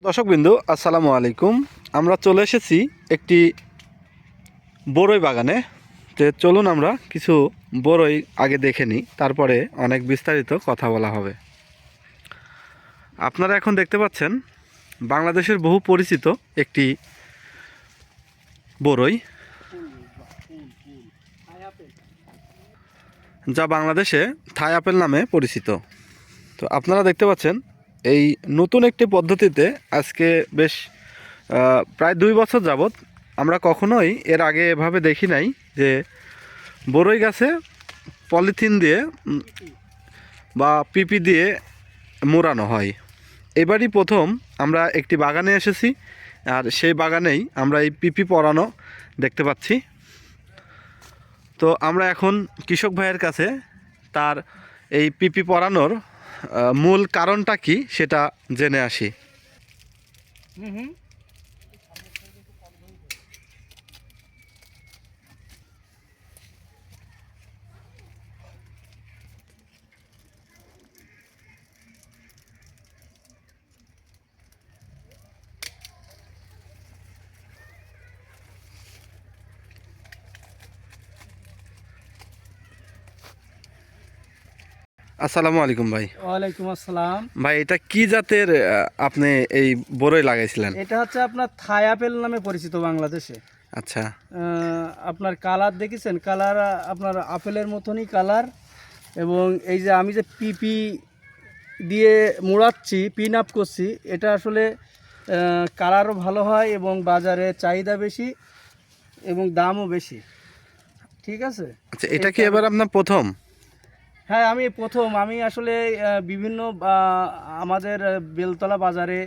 দর্শকবৃন্দু আসসালামু আলাইকুম। আমরা চলে এসেছি একটি বড়ই বাগানে। চলুন আমরা কিছু বড়ই আগে দেখে নিই, তারপরে অনেক বিস্তারিত কথা বলা হবে। আপনারা এখন দেখতে পাচ্ছেন বাংলাদেশের বহু পরিচিত একটি বড়ই, যা বাংলাদেশে থাই আপেল নামে পরিচিত। তো আপনারা দেখতে পাচ্ছেন এই নতুন একটি পদ্ধতিতে আজকে বেশ প্রায় 2 বছর যাবত আমরা কখনোই এর আগে এভাবে দেখি নাই যে বড়ই গাছে পলিথিন দিয়ে বা পিপি দিয়ে মোড়ানো হয়। এবারই প্রথম আমরা একটি বাগানে এসেছি, আর সেই বাগানেই আমরা এই পিপি পরানো দেখতে পাচ্ছি। তো আমরা এখন কৃষক ভাইয়ের কাছে তার এই পিপি পরানোর মূল কারণটা কি সেটা জেনে আসি। আসসালামু আলাইকুম ভাই। ওয়ালাইকুম আসসালাম। ভাই, এটা কি জাতের আপনি এই বড়ই লাগাইছিলেন? এটা হচ্ছে আপনার থাই আপেল নামে পরিচিত বাংলাদেশে। আচ্ছা। আপনার কালার দেখেছেন, কালার আপনার আপেলের মতনই কালার। এবং এই যে আমি যে পিপি দিয়ে মোড়াচ্ছি, পিন আপ করছি, এটা আসলে কালারও ভালো হয় এবং বাজারে চাহিদা বেশি এবং দামও বেশি। ঠিক আছে। আচ্ছা, এটা কি এবার আপনার প্রথম? হ্যাঁ, আমি প্রথম। আমি আসলে বিভিন্ন আমাদের বেলতলা বাজারে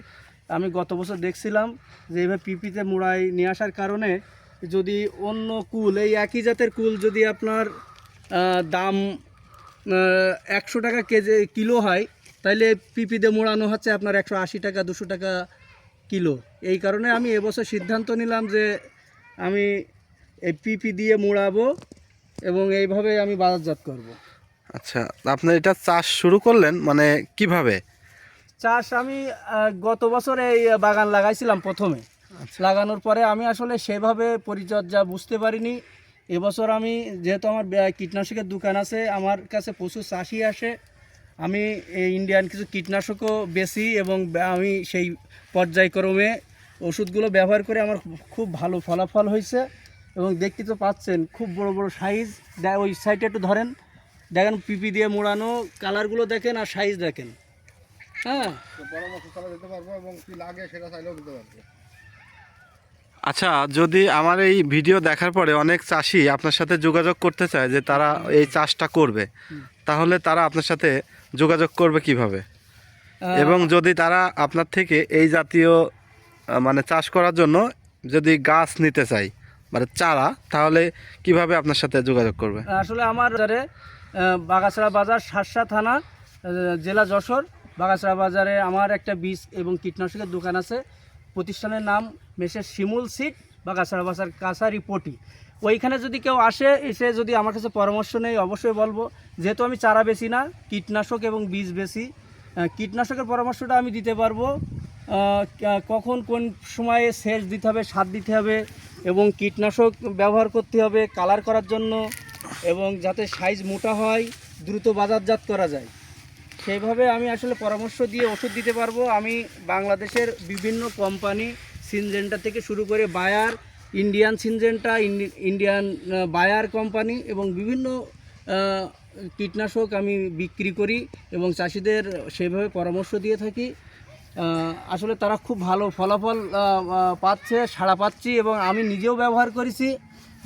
আমি গত বছর দেখছিলাম যে এইভাবে পিপিতে মুড়াই নিয়ে আসার কারণে যদি অন্য কুল, এই একই জাতের কুল যদি আপনার দাম 100 টাকা কেজি কিলো হয়, তাইলে পিপিতে মোড়ানো হচ্ছে আপনার 180 টাকা 200 টাকা কিলো। এই কারণে আমি এবছর সিদ্ধান্ত নিলাম যে আমি এই পিপি দিয়ে মোড়াবো এবং এইভাবে আমি বাজারজাত করব। আচ্ছা, আপনার এটা চাষ শুরু করলেন মানে কিভাবে? চাষ আমি গত বছর এই বাগান লাগাইছিলাম প্রথমে। লাগানোর পরে আমি আসলে সেভাবে পরিচর্যা বুঝতে পারিনি। এবছর আমি যেহেতু আমার কীটনাশকের দোকান আছে, আমার কাছে প্রচুর চাষি আসে, আমি এই ইন্ডিয়ান কিছু কীটনাশকও বেশি এবং আমি সেই পর্যায়ক্রমে ওষুধগুলো ব্যবহার করে আমার খুব ভালো ফলাফল হয়েছে। এবং দেখতে তো পাচ্ছেন খুব বড় বড় সাইজ। ওই সাইডে একটু ধরেন, দেখেন পিপি দিয়ে মোড়ানো, কালারগুলো দেখেন আর সাইজ দেখেন। হ্যাঁ, আচ্ছা, যদি আমার এই ভিডিও দেখার পরে অনেক চাষি আপনার সাথে যোগাযোগ করতে চায় যে তারা এই চাষটা করবে, তাহলে তারা আপনার সাথে যোগাযোগ করবে কিভাবে? এবং যদি তারা আপনার থেকে এই জাতীয় মানে চাষ করার জন্য যদি গাছ নিতে চায় মানে চারা, তাহলে কিভাবে আপনার সাথে যোগাযোগ করবে? আসলে আমার বাগাছড়া বাজার, শার্শা থানা, জেলা যশোর। বাগাছড়া বাজারে আমার একটা বীজ এবং কীটনাশকের দোকান আছে। প্রতিষ্ঠানের নাম মেসের শিমুল সিড, বাগাছড়া বাজার কাছারি পটি। ওইখানে যদি কেউ আসে, এসে যদি আমার কাছে পরামর্শ নেই, অবশ্যই বলবো। যেহেতু আমি চারা বেশি না, কীটনাশক এবং বীজ বেশি, কীটনাশকের পরামর্শটা আমি দিতে পারবো। কখন কোন সময়ে সেচ দিতে হবে, সার দিতে হবে এবং কীটনাশক ব্যবহার করতে হবে কালার করার জন্য, এবং যাতে সাইজ মোটা হয়, দ্রুত বাজারজাত করা যায়, সেইভাবে আমি আসলে পরামর্শ দিয়ে ওষুধ দিতে পারবো। আমি বাংলাদেশের বিভিন্ন কোম্পানি, সিনজেন্টা থেকে শুরু করে Bayer, Indian Syngenta, Indian Bayer company এবং বিভিন্ন কীটনাশক আমি বিক্রি করি এবং চাষিদের সেভাবে পরামর্শ দিয়ে থাকি। আসলে তারা খুব ভালো ফলাফল পাচ্ছে, সাড়া পাচ্ছি এবং আমি নিজেও ব্যবহার করেছি।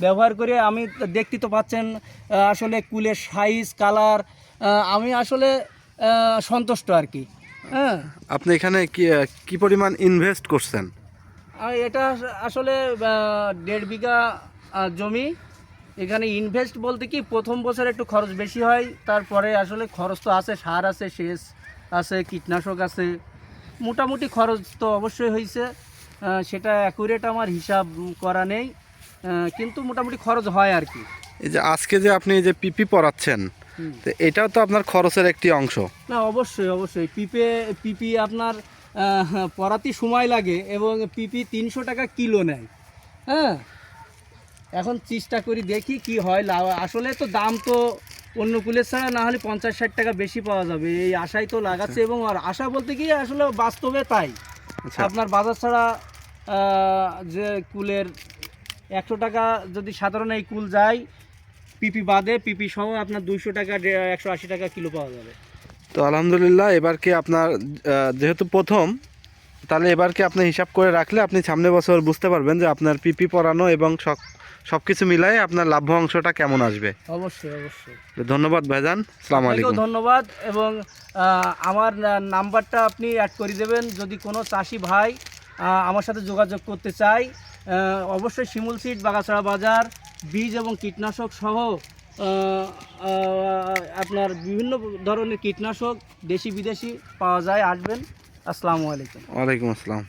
ব্যবহার করে আমি দেখতে তো পাচ্ছেন আসলে কুলের সাইজ, কালার, আমি আসলে সন্তুষ্ট আর কি। হ্যাঁ, আপনি এখানে কি পরিমাণ ইনভেস্ট করছেন? এটা আসলে 1.5 বিঘা জমি। এখানে ইনভেস্ট বলতে কি, প্রথম বছর একটু খরচ বেশি হয়, তারপরে আসলে খরচ তো আছে, সার আছে, সেচ আছে, কীটনাশক আছে, মোটামুটি খরচ তো অবশ্যই হয়েছে। সেটা অ্যাকুরেট আমার হিসাব করা নেই, কিন্তু মোটামুটি খরচ হয় আর কি। এই যে আজকে যে আপনি যে পিপি পরাচ্ছেন, তো এটাও তো আপনার খরচের একটি অংশ। না, অবশ্যই অবশ্যই। পিপি আপনার পরাতি সময় লাগে এবং পিপি 300 টাকা কিলো নেয়। হ্যাঁ, এখন চেষ্টা করি দেখি কি হয়। আসলে তো দাম তো অন্য কুলের ছাড়া না হলে 50-60 টাকা বেশি পাওয়া যাবে, এই আশাই তো লাগাচ্ছে। এবং আর আশা বলতে কি আসলে বাস্তবে তাই। আচ্ছা, আপনার বাজার ছাড়া যে কুলের 100 টাকা যদি সাধারণ এই কুল যায়, পিপি বাদে পিপি সহ আপনার 200 টাকা 180 টাকা কিলো পাওয়া যাবে। তো আলহামদুলিল্লাহ, এবার কি আপনার যেহেতু প্রথম, তাহলে এবার কি আপনি হিসাব করে রাখলে আপনি সামনের বছর বুঝতে পারবেন যে আপনার পিপি পরানো এবং সব কিছু মিলাই আপনার লাভ্য অংশটা কেমন আসবে। অবশ্যই অবশ্যই। তো ধন্যবাদ ভাইজান, আসসালামু আপনাকেও আলাইকুম। ধন্যবাদ। এবং আমার নাম্বারটা আপনি অ্যাড করে দেবেন যদি কোনো চাষি ভাই আমার সাথে যোগাযোগ করতে চায়। অবশ্যই শিমুল সিড, বাগাছড়া বাজার, বীজ এবং কীটনাশক সহ আপনার বিভিন্ন ধরনের কীটনাশক দেশি বিদেশি পাওয়া যায়। আসবেন। আসসালামু আলাইকুম। ওয়ালাইকুম আসসালাম।